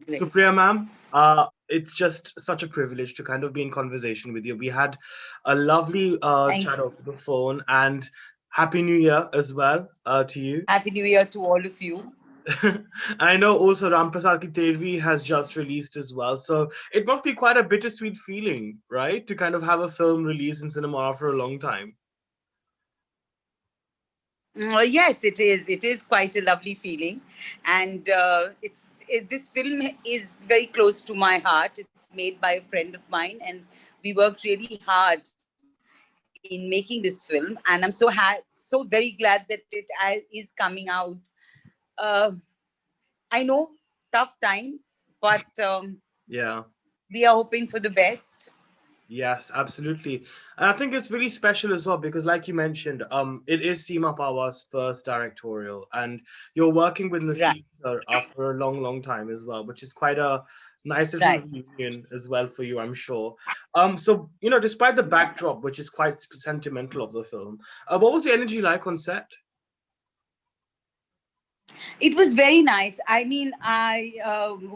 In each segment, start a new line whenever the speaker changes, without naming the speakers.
Great.
Supriya ma'am, it's just such a privilege to kind of be in conversation with you. We had a lovely
Thank
chat
you.
over the phone, and Happy New Year as well to you.
Happy New Year to all of you.
I know also Ramprasad Ki Tervi has just released as well, so it must be quite a bittersweet feeling, right? To kind of have a film released in cinema after a long time.
Yes, it is. It is quite a lovely feeling, and this film is very close to my heart. It's made by a friend of mine, and we worked really hard in making this film. And I'm so very glad that is coming out. Uh, I know tough times, but
Yeah.
we are hoping for the best.
Yes, absolutely. And I think it's really special as well because, like you mentioned, it is Seema Pawa's first directorial, and you're working with
Right,
Naseem sir after a long, long time as well, which is quite a nice little
right.
reunion as well for you, I'm sure. So despite the backdrop, which is quite sentimental of the film, what was the energy like on set?
It was very nice. I mean,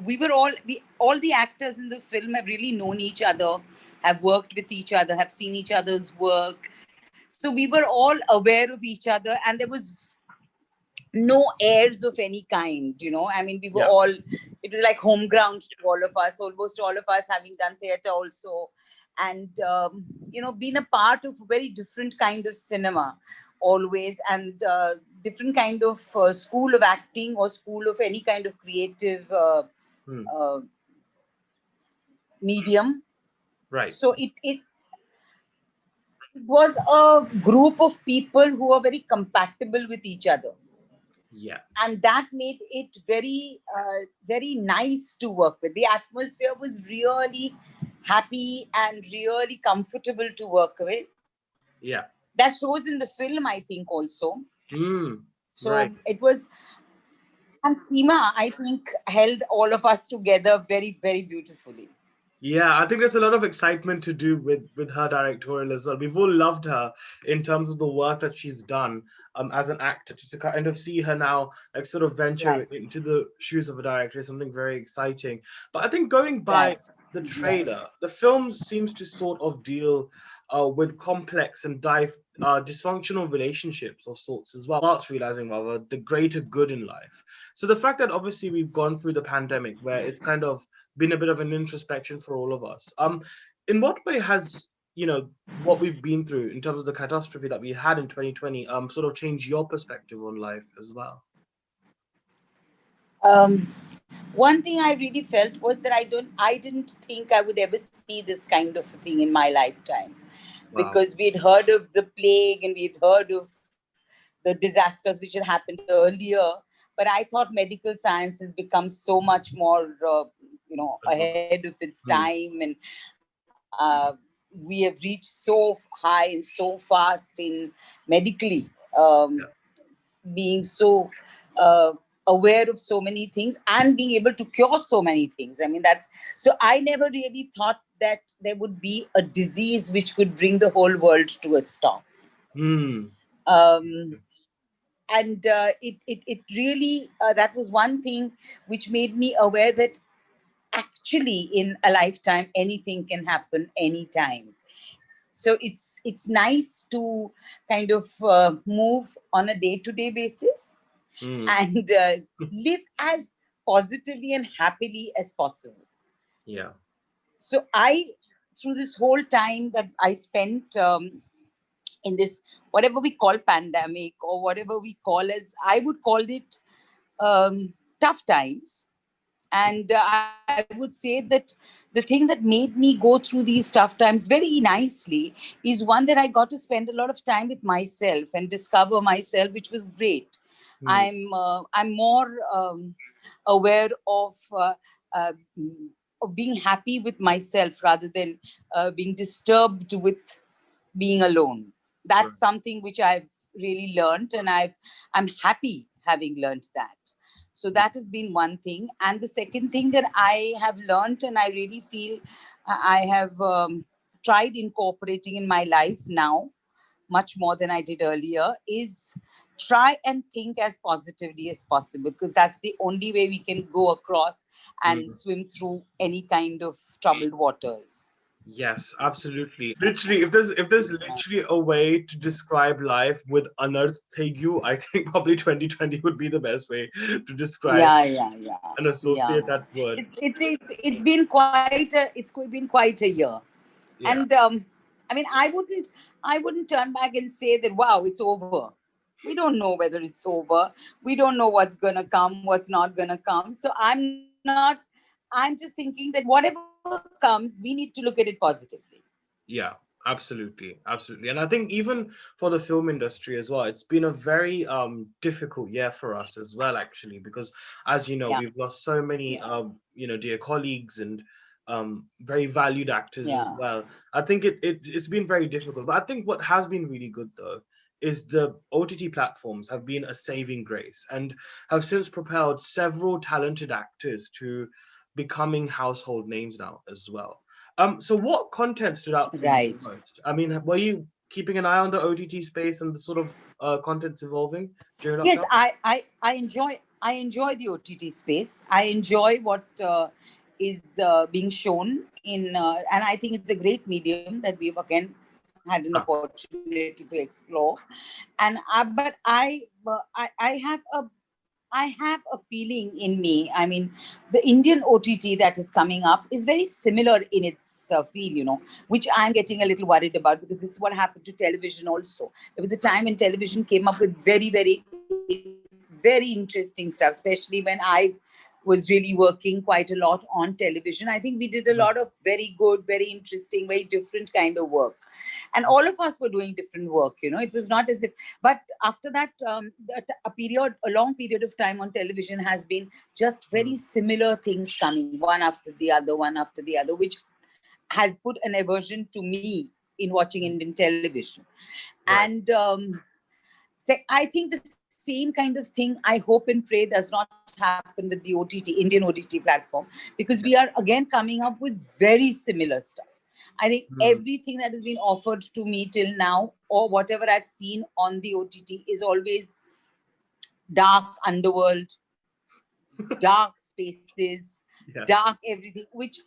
we were all the actors in the film have really known each other, have worked with each other, have seen each other's work. So we were all aware of each other, and there was no airs of any kind. I mean, we were
Yeah.
all. It was like home ground to all of us. Almost all of us having done theatre also, and been a part of a very different kind of cinema always, and different kind of school of acting or school of any kind of creative
Hmm.
uh, medium.
Right.
So it was a group of people who are very compatible with each other,
Yeah.
and that made it very nice to work with. The atmosphere was really happy and really comfortable to work with.
Yeah.
That shows in the film, I think, also.
Hmm.
So
Right.
it was, and Seema, I think, held all of us together very, very beautifully.
Yeah, I think there's a lot of excitement to do with her directorial as well. We've all loved her in terms of the work that she's done as an actor. Just to kind of see her now, like sort of venture
Right,
into the shoes of a director is something very exciting. But I think going by
right,
the
right.
trailer, the film seems to sort of deal with complex and dysfunctional relationships of sorts as well. Whilst realizing, rather, the greater good in life. So the fact that obviously we've gone through the pandemic, where it's kind of been a bit of an introspection for all of us. In what way has what we've been through in terms of the catastrophe that we had in 2020 sort of changed your perspective on life as well?
Um, One thing I really felt was that I didn't think I would ever see this kind of thing in my lifetime,
Wow.
because we'd heard of the plague and we'd heard of the disasters which had happened earlier. But I thought medical science has become so much more, ahead of
Advanced.
its
Hmm.
time, and we have reached so high and so fast in medically,
Yeah.
being so uh, aware of so many things and being able to cure so many things. I mean, that's so I never really thought that there would be a disease which could bring the whole world to a stop.
Hmm.
um, and it really, that was one thing which made me aware that actually in a lifetime anything can happen anytime. So it's nice to kind of move on a day to day basis
Hmm.
and live as positively and happily as possible.
Yeah.
So through this whole time that I spent in this, whatever we call pandemic or whatever we call as, I would call it tough times. And I would say that the thing that made me go through these tough times very nicely is one that I got to spend a lot of time with myself and discover myself, which was great.
Hmm.
I'm more aware uh, of being happy with myself rather than being disturbed with being alone.
Right.
That's something which I've really learned, and I'm happy having learned that. So that has been one thing. And the second thing that I have learned, and I really feel I have tried incorporating in my life now, much more than I did earlier, is try and think as positively as possible, because that's the only way we can go across and
Mm.
swim through any kind of troubled waters.
Yes, absolutely. Literally, if there's literally a way to describe life with Anarth Thegu, I think probably 2020 would be the best way to describe
Yeah, yeah, yeah,
and
yeah.
associate that word.
It's been quite a year. And
Yeah.
I mean, I wouldn't turn back and say that, wow, it's over. We don't know whether it's over. We don't know what's gonna come, what's not gonna come. So I'm just thinking that whatever comes, we need to look at it positively.
Yeah, absolutely, absolutely. And I think even for the film industry as well, it's been a very difficult year for us as well, actually, because as you know,
Yeah,
we've lost so many
yeah,
dear colleagues and very valued actors as
yeah.
well. I think it's been very difficult. But I think what has been really good though is the OTT platforms have been a saving grace and have since propelled several talented actors to becoming household names now as well. So what content stood out for you the
Right.
most? I mean, were you keeping an eye on the OTT space and the sort of contents evolving during
Yes,
lockdown?
I enjoy the OTT space. I enjoy what is being shown in, and I think it's a great medium that we've again had an
Ah,
opportunity to explore. And I have a feeling in me. I mean, the Indian OTT that is coming up is very similar in its feel, which I'm getting a little worried about, because this is what happened to television also. There was a
right.
time when television came up with very, very, very interesting stuff, especially when I was really working quite a lot on television. I think we did a lot of
Mhm.
very good, very interesting, very different kind of work. And all of us were doing different work. It was not as if, but after that, a long period of time on television has been just very
Mhm.
similar things coming one after the other, one after the other, which has put an aversion to me in watching Indian television.
Right.
And I think the same kind of thing, I hope and pray, does not happen with the Indian OTT platform, because we are
Yeah.
again coming up with very similar stuff. I think
Mhm.
everything that has been offered to me till now, or whatever I've seen on the OTT, is always dark underworld, dark spaces,
Yeah.
dark everything, which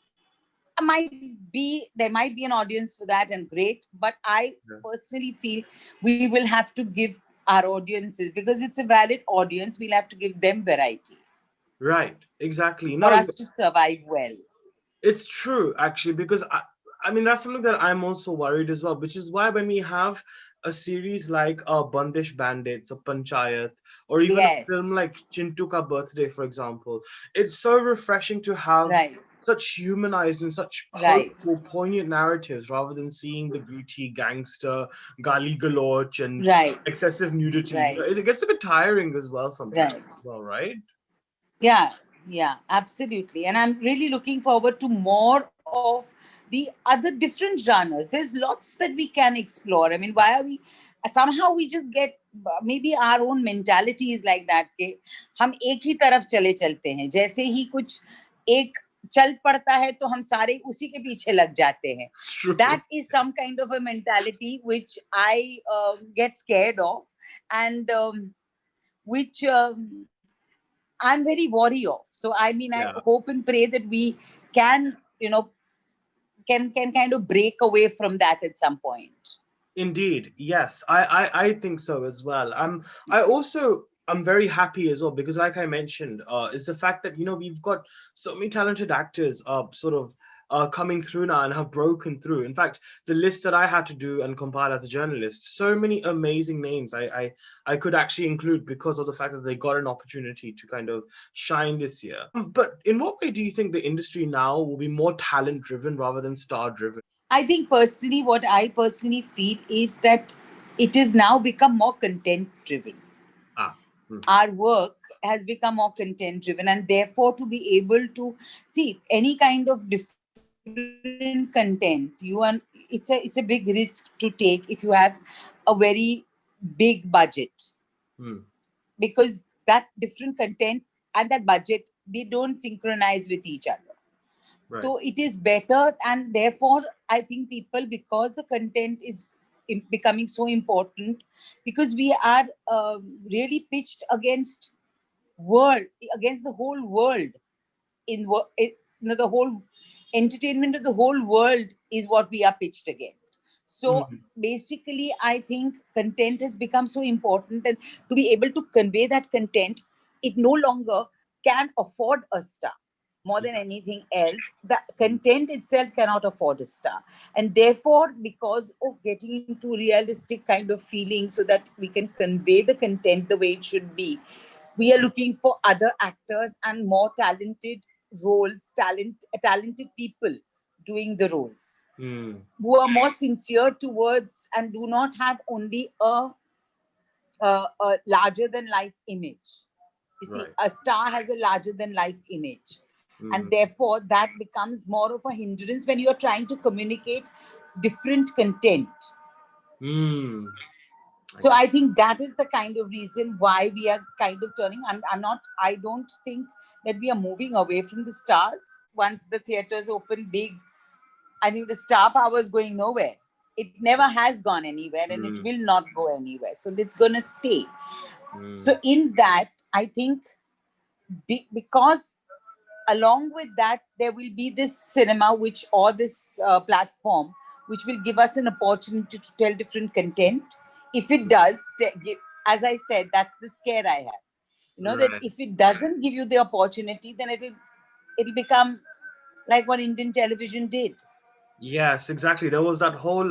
there might be an audience for that, and great. But I
Yeah.
personally feel we will have to give our audiences, because it's a valid audience, we'll have to give them variety
Right. Exactly.
for
No,
us to survive well.
it's true, actually, because I mean, that's something that I'm also worried as well, which is why when we have a series like Bandish Bandits, or Panchayat, or even a film
Yes,
like Chintu Ka Birthday, for example, it's so refreshing to have
right,
such humanized and such
right,
hopeful, poignant narratives rather than seeing the gritty gangster, gali galoch, and
right,
excessive nudity.
right,
It gets a bit tiring as well sometimes,
right.
well, right?
Yeah, yeah, absolutely. And I'm really looking forward to more of the other different genres. There's lots that we can explore. I mean,
Yeah.
why are we somehow we just get, maybe our own mentality is like that कि हम एक ही तरफ चले चलते हैं, जैसे ही कुछ एक चल पड़ता है तो हम सारे उसी के पीछे लग जाते हैं.
It's true.
That is some kind of a mentality which I get scared of, and which I'm very wary of. So I mean, I
Yeah.
hope and pray that we can, can kind of break away from that at some point.
Indeed, yes, I think so as well. I also I'm very happy as well because, like I mentioned, is the fact that we've got so many talented actors, sort of coming through now and have broken through. In fact, the list that I had to do and compile as a journalist, so many amazing names I could actually include because of the fact that they got an opportunity to kind of shine this year. But in what way do you think the industry now will be more talent driven rather than star driven?
I think personally, what I personally feel is that it has now become more content driven.
Ah, hmm,
Our work has become more content driven, and therefore to be able to see any kind of different content, it's a big risk to take if you have a very big budget,
hmm,
because that different content and that budget, they don't synchronize with each other.
right.
So it is better, and therefore I think people, because the content is becoming so important because we are really pitched against the whole world the whole entertainment of the whole world is what we are pitched against. So
Mm.
basically, I think content has become so important, and to be able to convey that content, it no longer can afford a star. More than
Yeah.
anything else, the
Mm.
content itself cannot afford a star. And therefore, because of getting into realistic kind of feeling so that we can convey the content the way it should be, we are looking for other actors and more talented talented people doing the roles
Mm.
who are more sincere towards and do not have only a larger than life image. You see,
Right.
a star has a larger than life image, and
Mm.
therefore that becomes more of a hindrance when you are trying to communicate different content.
Mm. I
So
get.
I think that is the kind of reason why we are kind of turning. I don't think that we are moving away from the stars. Once the theaters open big, I think the star power is going nowhere. It never has gone anywhere and it
Mm.
will not go anywhere. So it's going to stay.
Mm.
So in that, I think because along with that, there will be this cinema or this platform which will give us an opportunity to tell different content. If it does, as I said, that's the scare I have. That
Right.
if it doesn't give you the opportunity, then it'll become like what Indian television did.
Yes, exactly. There was that whole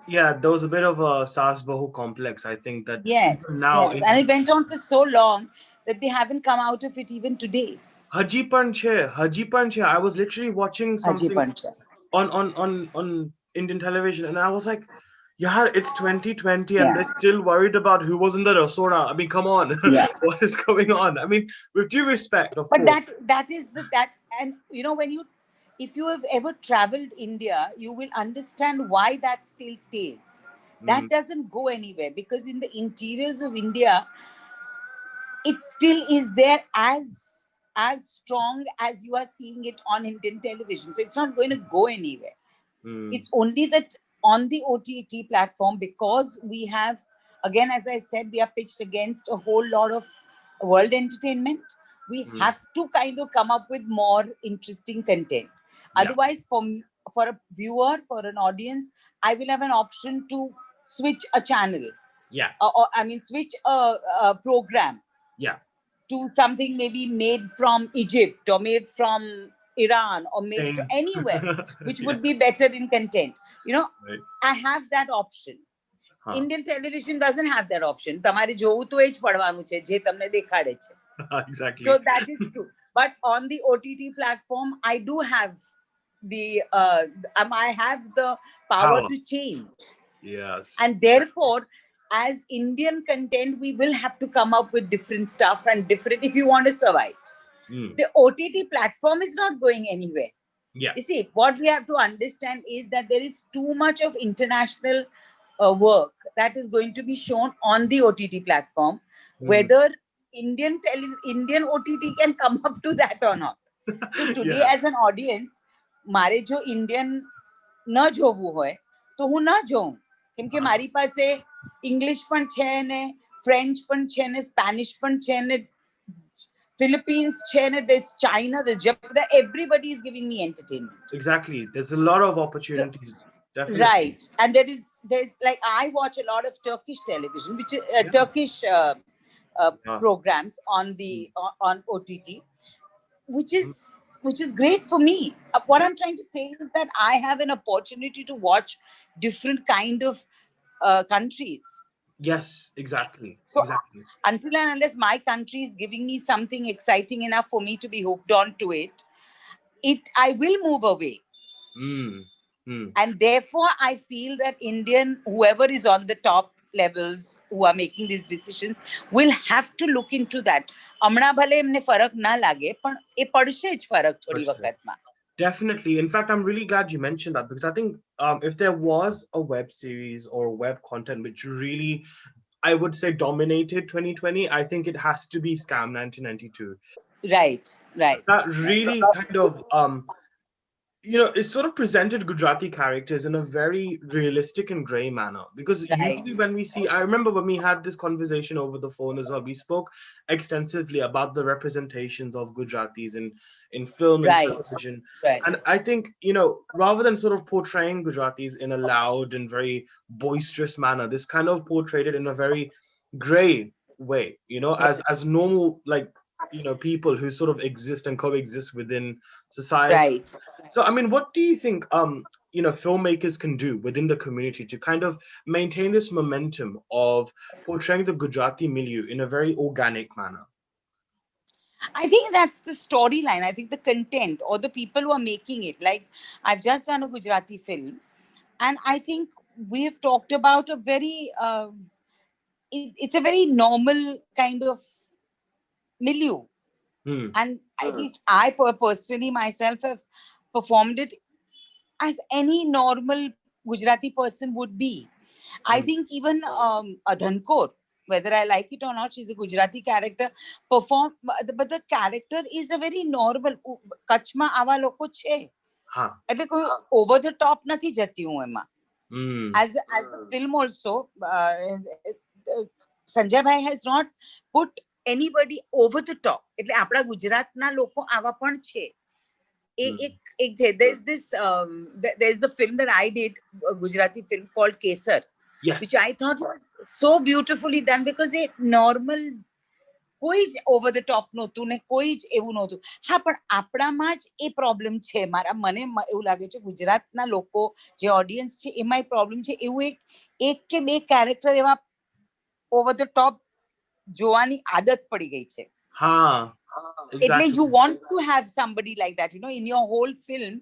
yeah, there was a bit of a Sas Bahu complex. I think that even
Yes,
now
yes.
in
And it went on for so long that they haven't come out of it even today.
Haji Panche, I was literally watching
Haji
something
Pancha.
on Indian television, and I was like, yeah, it's 2020, and
Yeah.
they're still worried about who was in the Rasora. I mean, come on,
Yeah.
what is going on? I mean, with due respect, of
But
course.
that is that, and when you, if you have ever traveled India, you will understand why that still stays.
Mm,
That doesn't go anywhere because in the interiors of India, it still is there as strong as you are seeing it on Indian television. So it's not going to go anywhere.
mm,
It's only that on the OTT platform, because we have, again, as I said, we are pitched against a whole lot of world entertainment. We
mm,
have to kind of come up with more interesting content.
yeah,
Otherwise, for a viewer, for an audience, I will have an option to switch a channel,
yeah,
or I mean, switch a program
yeah.
to something maybe made from Egypt or made from Iran or made from
Same.
anywhere, which
Yeah,
would be better in content. You know,
right.
I have that option.
Huh.
Indian television doesn't have that option. તમારે જોવું તો એ જ પડવાનું છે જે તમને દેખાડે છે. So
Exactly.
that is true. But on the OTT platform, I do have I have the power
Power.
to change.
Yes.
And therefore, as Indian content, we will have to come up with different stuff and different if you want to survive.
Mm,
The OTT platform is not going anywhere.
yeah.
You see, what we have to understand is that there is too much of international work that is going to be shown on the OTT platform,
Mm,
whether Indian OTT can come up to that or not. So today,
yeah.
as an audience, મારે જો Indian ન જોવું હોય તો હું ન જોઉં, કેમ કે મારી પાસે ઇંગ્લિશ પણ છે ને ફ્રેન્ચ પણ છે ને સ્પેનિશ પણ છે ને Philippines, China, there's China, there's Japan. Everybody is giving me entertainment.
Exactly. There's a lot of
So,
opportunities. Definitely.
right, and there's like I watch a lot of Turkish television, which is
Yeah.
Turkish
Yeah.
programs on
Mm,
the on OTT, which
mm.
is which is great for me. What I'm trying to say is that I have an opportunity to watch different kind of countries.
Yes, exactly.
So
Exactly.
until and unless my country is giving me something exciting enough for me to be hooked on to it, I will move away.
Mm, mm.
And therefore, I feel that Indian, whoever is on the top levels who are making these decisions, will have to look into that. હમણાં ભલે એમને ફરક ના લાગે, પણ એ પડશે જ ફરક થોડી
First,
વખતમાં.
definitely. In fact, I'm really glad you mentioned that because I think if there was a web series or web content which really, I would say, dominated 2020, I think it has to be Scam 1992.
Right, right,
That
right.
really kind of it's sort of presented Gujarati characters in a very realistic and grey manner. Because
Right,
usually when we see, I remember when we had this conversation over the phone as well, we spoke extensively about the representations of Gujaratis in film and
right,
television.
right,
And I think, rather than sort of portraying Gujaratis in a loud and very boisterous manner, this kind of portrayed it in a very grey way, as normal, like, people who sort of exist and coexist within society.
right.
So, I mean, what do you think, filmmakers can do within the community to kind of maintain this momentum of portraying the Gujarati milieu in a very organic manner?
I think that's the storyline. I think the content or the people who are making it. Like, I've just done a Gujarati film, and I think we've talked about a very, it's a very normal kind of milieu.
Hmm.
And at least I personally myself have performed it as any normal Gujarati person would be. I
Hmm.
think even Adhankor, whether I like it or not, she's a Gujarati character. But the character is a very normal. કચ્છમાં આવા લોકો છે.
Huh.
એટલે કોઈ over the top નથી જતી હું એમાં.
Hmm.
As a film also, Sanjay Bhai has not put anybody over the top. એટલે આપણા ગુજરાતના લોકો આવા પણ છે. There's this there's the film that I did, a Gujarati film called Kesar, which
Yes.
I thought was so beautifully done because a normal કોઈ જ over the top નહોતું ને કોઈ જ એવું નહોતું. હા, પણ આપણામાં જ એ પ્રોબ્લેમ છે. મને એવું લાગે છે ગુજરાતના લોકો જે ઓડિયન્સ છે એમાં એ પ્રોબ્લેમ છે. એવું એક કે બે કેરેક્ટર એવા ઓવર ધ ટોપ જોવાની આદત પડી ગઈ છે.
Huh.
એટલે
Exactly.
you want to have somebody like that, in your whole film.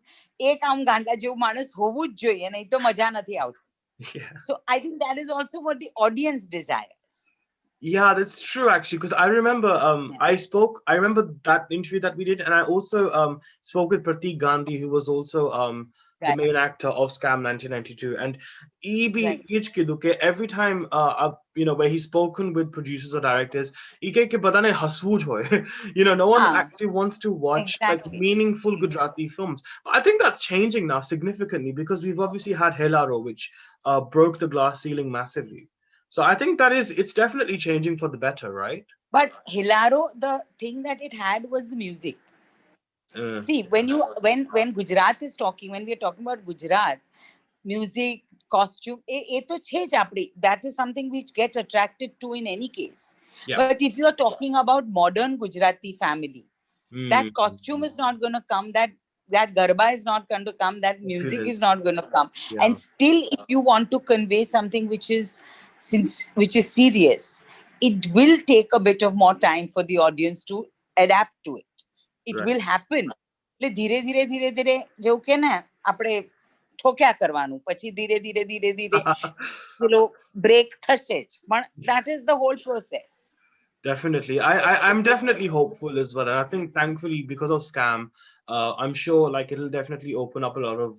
એક આમ ગાંડા જેવું માણસ હોવું જ જોઈએ, નહીં તો મજા નથી આવતી.
Yeah.
So I think that is also what the audience desires.
Yeah, that's true actually. Because I remember, I remember that interview that we did, and I also spoke with Pratik Gandhi, who was also the
Right,
main actor of Scam 1992. And EB
right.
Kiduke, every time, where he's spoken with producers or directors, "Ike ke pata nahi haswooj hoy." No one
Ah,
actually wants to watch like
exactly.
meaningful Gujarati films. But I think that's changing now significantly, because we've obviously had Helaro, which broke the glass ceiling massively. So I think it's definitely changing for the better, right?
But Hilaro, the thing that it had was the music.
Uh,
See, when Gujarat is talking, when we are talking about Gujarat, music, costume, એ તો છે જ આપણી. That is something which get attracted to in any case.
yeah.
But if you are talking about modern Gujarati family, that
Mm,
costume is not going to come, that garba is not going to come, that music is
opulence.
not going to come.
Yeah.
And still, if you want to convey something which is serious, it will take a bit of more time for the audience to adapt to it. It
Right.
will happen. એટલે ધીરે ધીરે ધીરે ધીરે જેવું કે ને આપણે ઠોક્યા કરવાનું, પછી ધીરે ધીરે ધીરે ધીરે પેલો બ્રેક થશે જ. પણ that is the whole process.
Definitely. I'm definitely hopeful as well. And I think thankfully, because of Scam, I'm sure like it'll definitely open up a lot of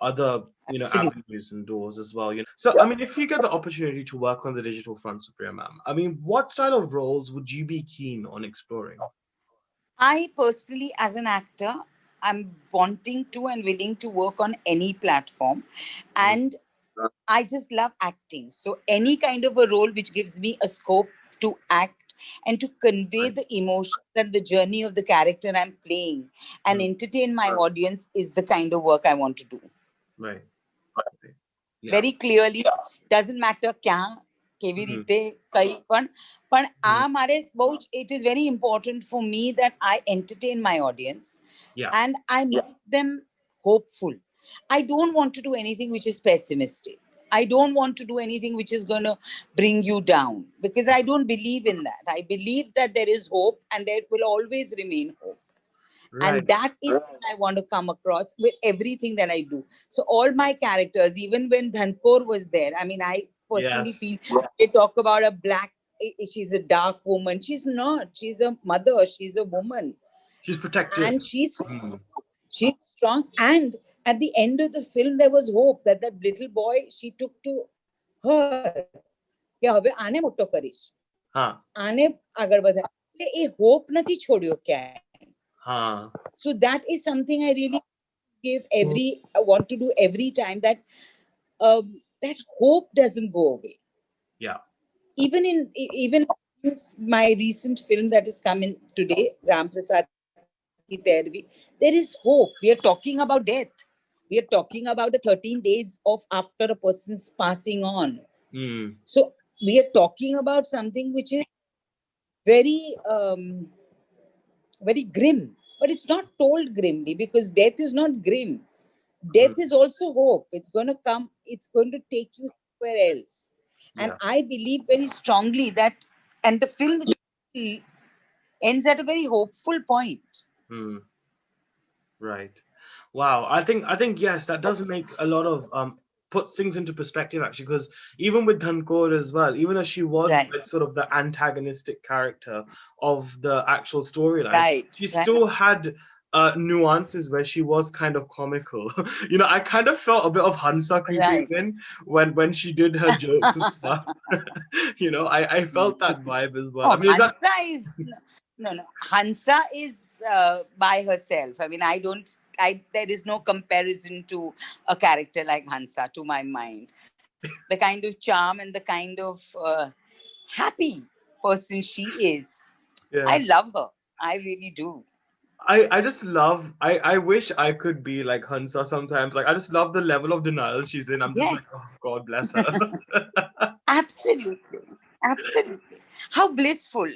other,
Absolutely.
avenues and doors as well. So I mean, if you get the opportunity to work on the digital front, Supriya ma'am, I mean, what style of roles would you be keen on exploring?
I personally, as an actor, I'm wanting to and willing to work on any platform.
Mm,
And I just love acting. So, any kind of a role which gives me a scope to act and to convey
right.
the emotions and the journey of the character I'm playing and
Mm,
entertain my audience is the kind of work I want to do.
right. Right. Yeah.
Very clearly, doesn't matter ક્યાં કેવી
Mhm,
રીતે કઈ પણ આ
mhm.
મારે બહુ જ, it is very important for me that I entertain my audience
Yeah.
and I make them hopeful. I don't want to do anything which is pessimistic. I don't want to do anything which is going to bring you down, because I don't believe in that. I believe that there is hope and there will always remain hope. And
Right.
that is what I want to come across with everything that I do. So all my characters, even when Dhankor was there, I mean, I personally
Yes.
feel they talk about a black, she's a dark woman. She's not. She's a mother. She's a woman.
She's protective.
And
Mm,
she's strong. And at the end of the film, there was hope that that little boy, she took to her. કે હવે આને મોટો કરીશ,
huh.
આને આગળ વધાર. એટલે એ hope નથી છોડ્યો ક્યાંય.
Huh.
So that is something I really want to do every time that that hope doesn't go away.
Yeah.
Even my recent film that is coming today, Ram Prasad Ki Tervi, there is hope. We are talking about death. We are talking about the 13 days of after a person's passing on.
Mm.
So we are talking about something which is very very grim, but it's not told grimly because death is not grim. Death
Mm.
is also hope. It's going to come, it's going to take you somewhere else. And
Yeah.
I believe very strongly that, and the film ends at a very hopeful point.
Mm. Right. Wow. I think yes, that does make a lot of puts things into perspective actually, because even with Dhankor as well, even as she was
Right,
like sort of the antagonistic character of the actual storyline,
right,
she
right,
still had nuances where she was kind of comical. I kind of felt a bit of Hansa creeping
right.
in when she did her jokes and stuff. I felt that vibe as well. I
Oh,
mean, is that
Hansa is no. Hansa is by herself. I mean, I don't. There is no comparison to a character like Hansa to my mind. The kind of charm and the kind of happy person she is. I
yeah.
love her. I really do.
I just love I wish I could be like Hansa sometimes. Like I just love the level of denial she's in. I'm just like, oh
Yes,
God bless her.
absolutely, absolutely. How blissful.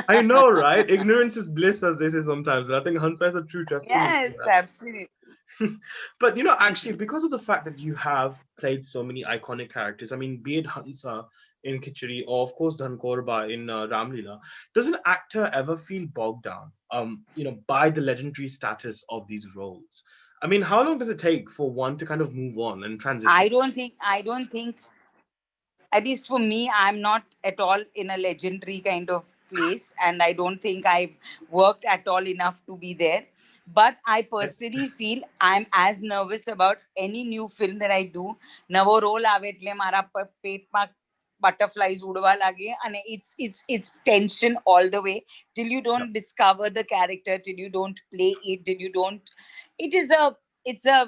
I know, right? Ignorance is bliss, as they say sometimes. And I think Hansa is a true testament to
Yes, absolutely.
that. But actually, because of the fact that you have played so many iconic characters, I mean, be it Hansa in Khichdi or of course Dhankorba in Ramlila, does an actor ever feel bogged down, by the legendary status of these roles? I mean, how long does it take for one to kind of move on and transition?
I don't think, at least for me, I'm not at all in a legendary kind of place, and I don't think I've worked at all enough to be there. But I personally feel I'm as nervous about any new film that I do. Navo role આવે એટલે મારા પેટમાં butterflies ઉડવા લાગે, and it's tension all the way till you
Yeah.
don't discover the character, till you don't play it, till you don't. It is a it's a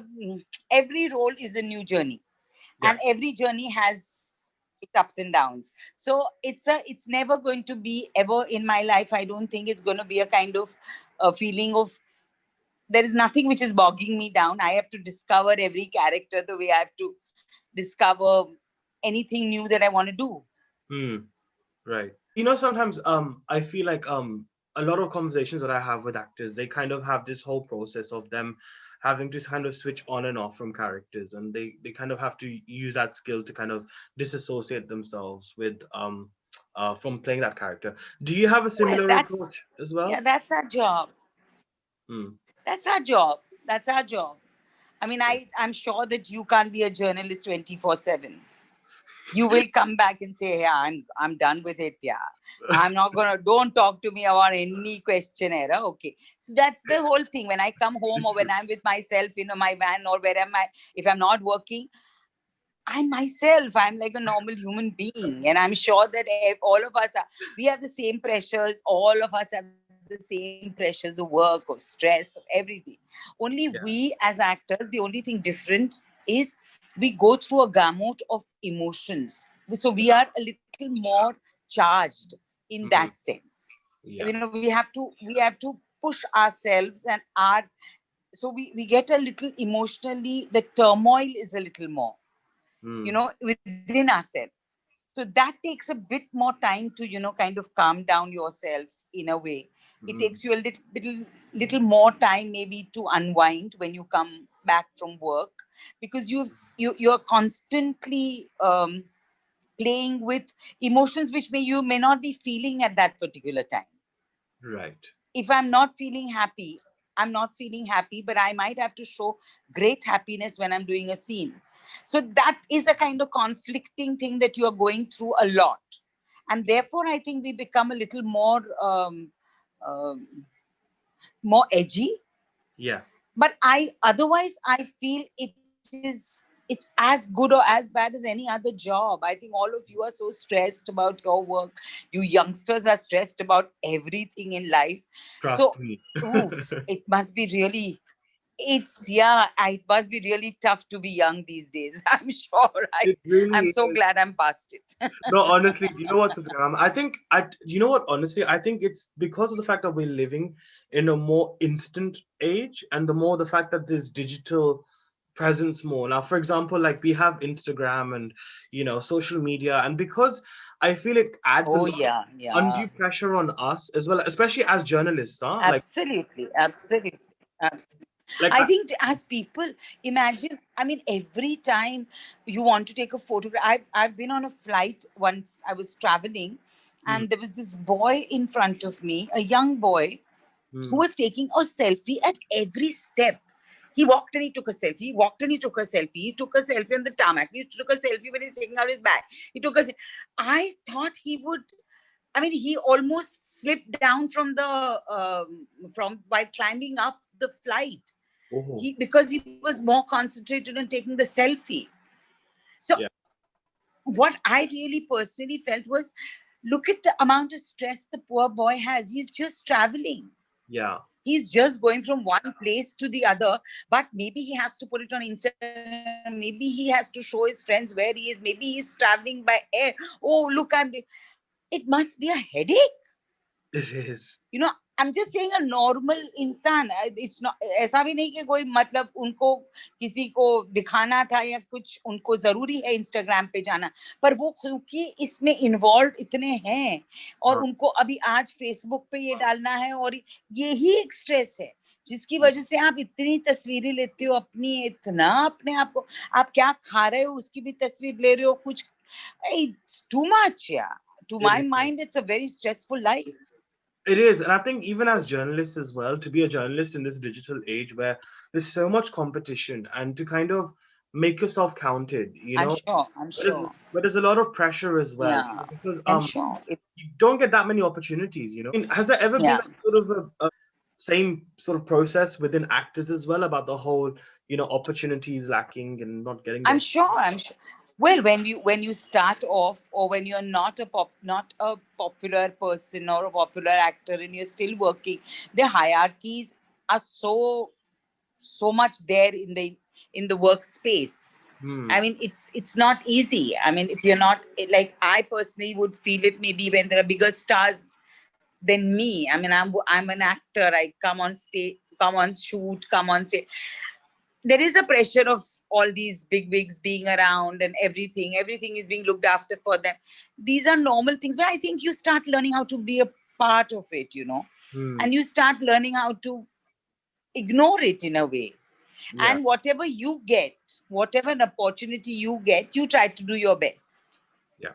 Every role is a new journey,
Yeah.
and every journey has its ups and downs. So it's never going to be ever in my life. I don't think it's going to be a kind of a feeling of there is nothing which is bogging me down. I have to discover every character the way I have to discover anything new that I want to do.
Hmm. Right. Sometimes I feel like a lot of conversations that I have with actors, they kind of have this whole process of them having to kind of switch on and off from characters, and they kind of have to use that skill to kind of disassociate themselves with from playing that character. Do you have a
Well,
similar approach as
yeah,
well?
that's our job.
Hmm.
That's our job. That's our job. I mean,
Yeah.
I'm sure that you can't be a journalist 24/7. You will come back and say, "Yeah, I'm done with it. Yeah, I'm not gonna. Don't talk to me about any questionnaire." Okay, so that's the whole thing. When I come home or
It's
when
true.
I'm with myself, my van or where am I? If I'm not working, I'm myself. I'm like a normal human being, and I'm sure that all of us are. We have the same pressures. All of us have the same pressures of work, of stress, of everything. Only
Yeah.
we as actors, the only thing different is we go through a gamut of emotions. So we
Yeah.
are a little more charged in
Hmm.
that sense.
Yeah.
We have to push ourselves and our. So we get a little emotionally. The turmoil is a little more
Hmm.
within ourselves. So that takes a bit more time to kind of calm down yourself in a way. It
Hmm.
takes you a little more time maybe to unwind when you come back from work, because you're constantly playing with emotions which you may not be feeling at that particular time.
Right.
If I'm not feeling happy, I'm not feeling happy, but I might have to show great happiness when I'm doing a scene. So that is a kind of conflicting thing that you are going through a lot. And therefore, I think we become a little um, more edgy.
Yeah.
But I feel it's as good or as bad as any other job. I think all of you are so stressed about your work. You youngsters are stressed about everything in life. So
Trust me.
oof, it must be really It must be really tough to be young these days. I'm sure.
It
I'm
really
so
is.
glad I'm past it.
No, honestly, you know what, Supreme? You know what, honestly, I think it's because of the fact that we're living in a more instant age, and the fact that there's digital presence more. Now, for example, like we have Instagram and, social media, and because I feel it adds a
Oh,
lot of
yeah, yeah.
undue pressure on us as well, especially as journalists, huh?
Absolutely, absolutely, absolutely.
Like,
I think as people imagine, I mean, every time you want to take a photograph, I've been on a flight once. I was traveling,
mm,
and there was this boy in front of me, a young boy, who
mm,
was taking a selfie at every step. He walked and he took a selfie. He walked and he took a selfie. He took a selfie on the tarmac. He took a selfie when he's taking out his bag. He took a. I thought he would. I mean, he almost slipped down from from while climbing up the flight.
oh,
Because he was more concentrated on taking the selfie. So
yeah,
what I really personally felt was, look at the amount of stress the poor boy has. He's just traveling.
yeah,
He's just going from one place to the other, but maybe he has to put it on Instagram. Maybe he has to show his friends where he is. Maybe he's traveling by air. Oh, look, it must be a headache.
it is.
I'm just saying a normal इंसान. It's not ऐसा भी नहीं कि कोई मतलब उनको किसी को दिखाना था या कुछ उनको जरूरी है इंस्टाग्राम पे जाना, पर वो क्योंकि इसमें इन्वॉल्व इतने हैं और
हाँ,
उनको अभी आज फेसबुक पे ये डालना है और यही एक स्ट्रेस है जिसकी वजह से आप इतनी तस्वीरें लेते हो अपनी, इतना अपने आप को, आप क्या खा रहे हो उसकी भी तस्वीर ले रहे हो कुछ. It's too much, yeah. To
it
my
is.
mind, it's a very stressful life.
It is, and I think even as journalists as well, to be a journalist in this digital age where there's so much competition, and to kind of make yourself counted,
I'm sure. I'm sure.
but there's a lot of pressure as well,
Yeah,
because
I'm sure. It's
you don't get that many opportunities. I mean, has there ever been
yeah.
like sort of a same sort of process within actors as well about the whole, opportunities lacking and not getting
I'm
those?
sure. I'm sure. Well, when you start off, or when you're not a popular person or a popular actor, and you're still working, the hierarchies are so much there in the workspace. I
Hmm.
mean, it's not easy. I mean, if you're not, like, I personally would feel it maybe when there are bigger stars than me. I mean, I'm an actor. I come on stage, come on shoot, come on stage. There is a pressure of all these big wigs being around, and everything is being looked after for them. These are normal things, but I think you start learning how to be a part of it,
Hmm.
and you start learning how to ignore it in a way.
Yeah.
And whatever you get, whatever an opportunity you get, you try to do your best.
Yeah.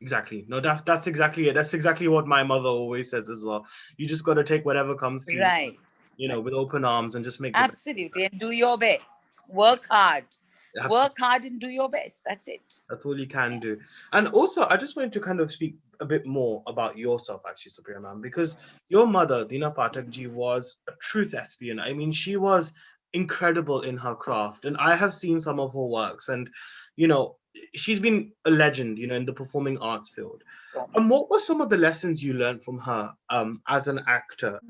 Exactly. No, that's exactly it. That's exactly what my mother always says as well. You just got to take whatever comes to you,
Right.
with open arms, and just make the best.
Absolutely. And do your best. Work hard.
Absolutely.
Work hard and do your best. That's it.
That's all you can do. And also, I just wanted to kind of speak a bit more about yourself, actually, Supriya ma'am, because your mother, Dina Pathak ji, was a true thespian. I mean, she was incredible in her craft, and I have seen some of her works, and you know, she's been a legend, in the performing arts field. And what were some of the lessons you learned from her, as an actor?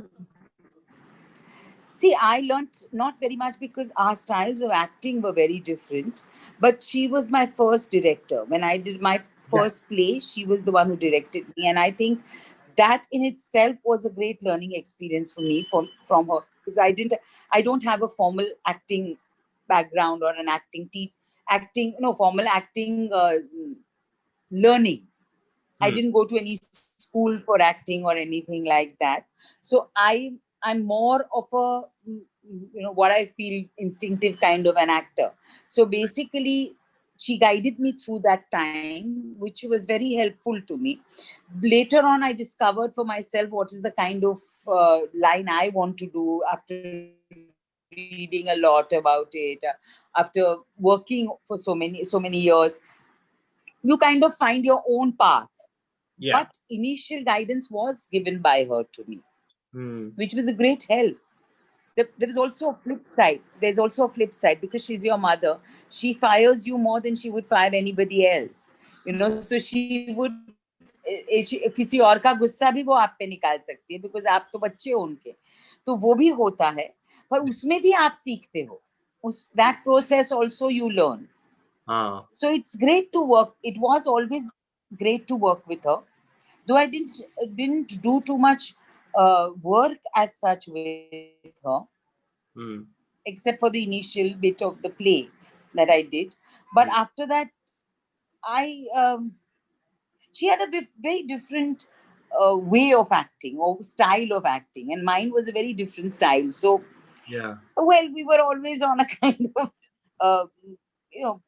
See, I learned not very much because our styles of acting were very different. But she was my first director. When I did my
Yeah.
first play, she was the one who directed me. And I think that in itself was a great learning experience for me from her. Because I don't have a formal acting background or an acting, no, formal acting learning. I
Hmm.
didn't go to any school for acting or anything like that. So I'm more of a, what I feel, instinctive kind of an actor. So basically, she guided me through that time, which was very helpful to me. Later on, I discovered for myself what is the kind of line I want to do after reading a lot about it, after working for so many years. You kind of find your own path. But
Yeah.
initial guidance was given by her to me,
Hmm.
which was a great help. There was also a flip side. There's also a flip side because she's your mother. She fires you more than she would fire anybody else. So she would किसी और का गुस्सा भी वो आप पे निकाल सकती है because आप तो बच्चे हो उनके. तो वो भी होता है. पर उसमें भी आप सीखते हो. That process also you learn. So it's great to work. It was always great to work with her. Though I didn't do too much work as such with her, except for the initial bit of the play that I did. But after that, I she had a very different way of acting or style of acting, and mine was a very different style. So,
yeah.
well, we were always on a kind of uh, you know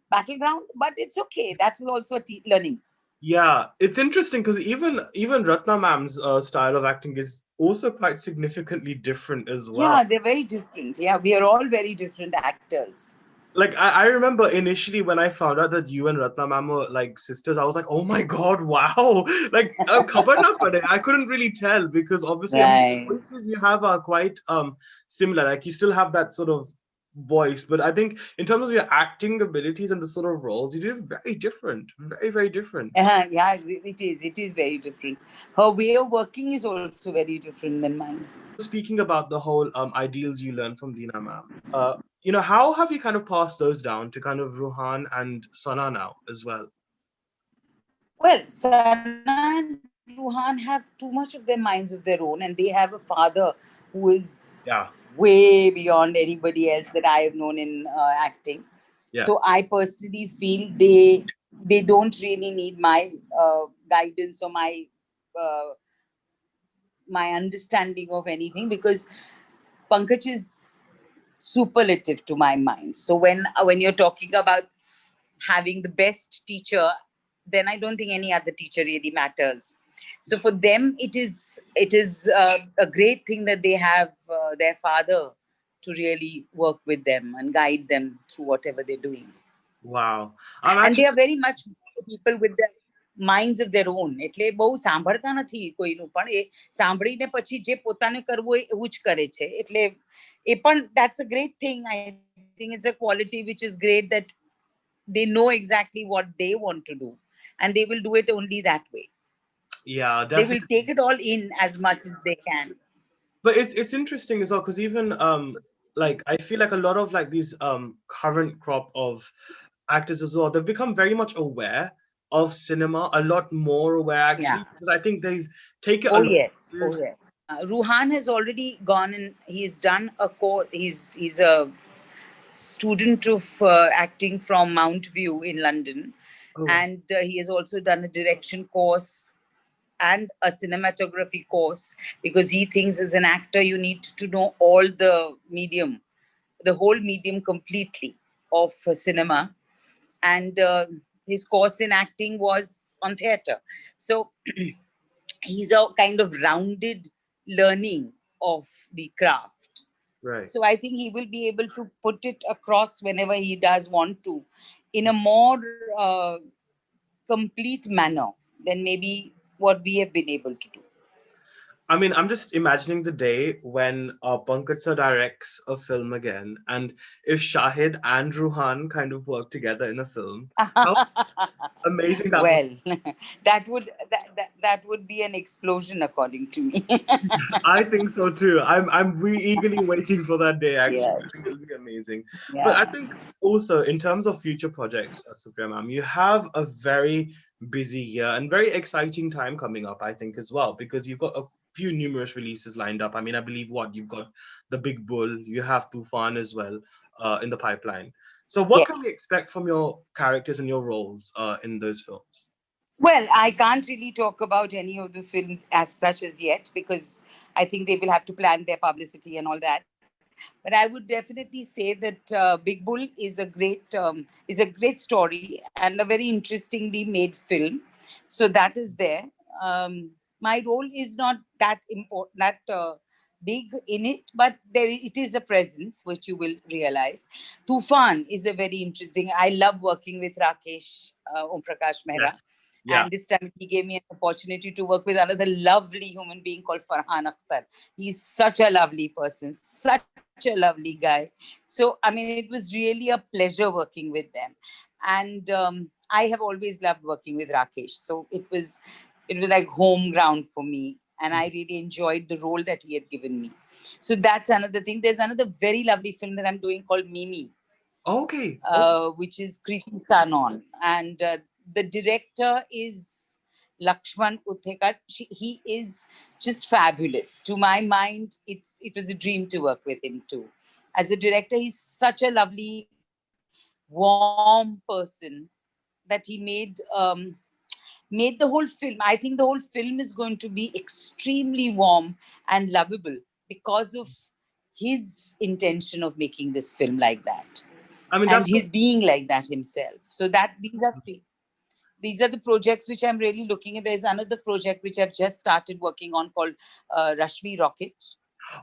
battleground, but it's okay. That was also a learning.
Yeah, it's interesting because even Ratna ma'am's style of acting is also quite significantly different as well.
Yeah, they're very different. Yeah, we are all very different actors.
Like I remember initially when I found out that you and Ratna ma'am were like sisters, I was like, oh my god, wow! Like khabar na pade. I couldn't really tell because obviously, I mean, the
Right.
voices you have are quite similar. Like you still have that sort of voice, but I think in terms of your acting abilities and the sort of roles you do, very different, very different.
Yeah, it is. It is very different. Her way of working is also very different than mine.
Speaking about the whole ideals you learned from Dina ma'am, how have you kind of passed those down to kind of Ruhan and Sana now as well?
Well, Sana and Ruhan have too much of their minds of their own, and they have a father who is
Yeah,
way beyond anybody else that I have known in acting.
yeah,
So I personally feel they don't really need my guidance or uh, my understanding of anything, because Pankaj is superlative to my mind. So when you're talking about having the best teacher, then I don't think any other teacher really matters. So for them, it is a great thing that they have their father to really work with them and guide them through whatever they're doing.
wow. I'm
And they
actually
are very much people with their minds of their own. એટલે બહુ સાંભળતા નથી કોઈનું, પણ એ સાંભળીને પછી જે પોતાને કરવું હોય એવું જ કરે છે. એટલે એ પણ that's a great thing. I think it's a quality which is great, that they know exactly what they want to do, and they will do it only that way.
yeah,
They will take
definitely.
it all in as much as they can.
But it's interesting as well because even like I feel like a lot of like these current crop of actors as well, they've become very much aware of cinema, a lot more aware
Yeah.
actually, because I think they've taken a
Oh
lot
yes. Oh
seriously.
yes. Ruhan has already gone and he's done a course. He's a student of acting from Mount View in London,
Oh,
and he has also done a direction course and a cinematography course, because he thinks as an actor you need to know all the whole medium completely of cinema. And his course in acting was on theatre. So he's a kind of rounded learning of the craft.
right.
So I think he will be able to put it across whenever he does want to, in a more complete manner than maybe what we have been able to do.
I mean, I'm just imagining the day when Pankaj sir directs a film again, and if Shahid and Ruhan kind of work together in a film, how amazing that would.
Well, that would be an explosion, according to me.
I think so too. I'm really eagerly waiting for that day. Actually, I think
Yes.
it'll be amazing. But I
Yeah.
think also in terms of future projects, Supriya ma'am, you have a very busy year and very exciting time coming up. I think as well because you've got a few numerous releases lined up. I mean, I believe what you've got the Big Bull, you have Tufan as well in the pipeline. So what
Yeah.
can we expect from your characters and your roles in those films?
Well, I can't really talk about any of the films as such as yet, because I think they will have to plan their publicity and all that. But I would definitely say that Big Bull is a great story and a very interestingly made film. So that is there. My role is not that important, that big in it, but there it is a presence which you will realize. Tufan is a very interesting. I love working with Rakesh Om Prakash Mehra,
Yes. Yeah.
and this time he gave me an opportunity to work with another lovely human being called Farhan Akhtar. He's such a lovely person, such a lovely guy. So, I mean, it was really a pleasure working with them. And I have always loved working with Rakesh. So it was like home ground for me. And I really enjoyed the role that he had given me. So that's another thing. There's another very lovely film that I'm doing called Mimi,
Okay.
which is Kriti Sanon, and the director is Lakshman Uthekar. He is just fabulous. To my mind, it was a dream to work with him too. As a director, he's such a lovely, warm person that he made the whole film. I think the whole film is going to be extremely warm and lovable because of his intention of making this film like that,
I mean,
and
that's
he's being like that himself. So that these are the projects which I'm really looking at. There's another project which I've just started working on called Rashmi Rocket,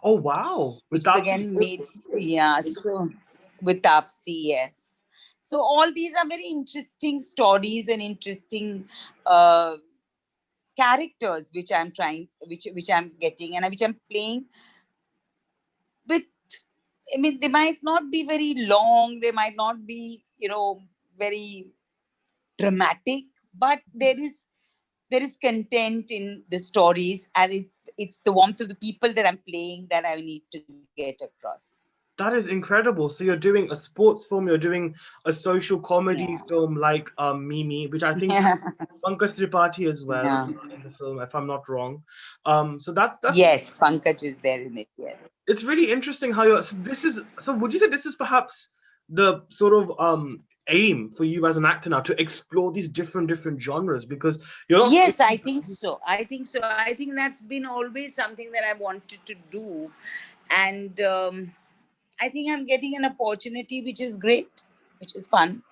oh wow. With
which is
that,
again made, yeah, so with Tapsi, yes. So all these are very interesting stories and interesting uh, characters which I'm trying, which I'm getting, and which I'm playing with. I mean, they might not be very long, they might not be, very dramatic, but there is content in the stories, and it's the warmth of the people that I'm playing that I need to get across.
that is incredible. So you're doing a sports film, you're doing a social comedy
Yeah.
film like Mimi, which I think
Yeah.
Pankaj Tripathi as well
Yeah.
in the film, if I'm not wrong. So that's
Yes, Pankaj is there in it. Yes.
it's really interesting how you're. So would you say this is perhaps the sort of aim for you as an actor now to explore these different genres because you're not.
Yes, I think so. I think so. I think that's been always something that I wanted to do, and I think I'm getting an opportunity, which is great, which is fun.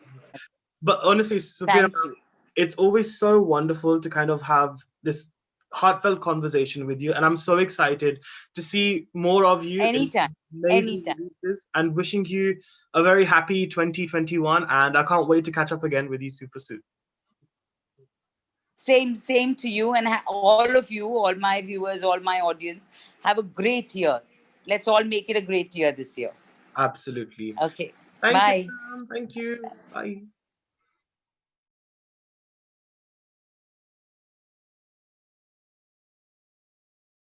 But honestly, Sophia,
Thank you.
it's always so wonderful to kind of have this heartfelt conversation with you, and I'm so excited to see more of you in
Anytime.
amazing
Anytime.
releases, and wishing you a very happy 2021. And I can't wait to catch up again with you super soon.
Same to you, and all of you, all my viewers, all my audience, have a great year. Let's all make it a great year this year.
Absolutely.
Okay.
Thank you,
Bye.
Sam. Thank you. Bye.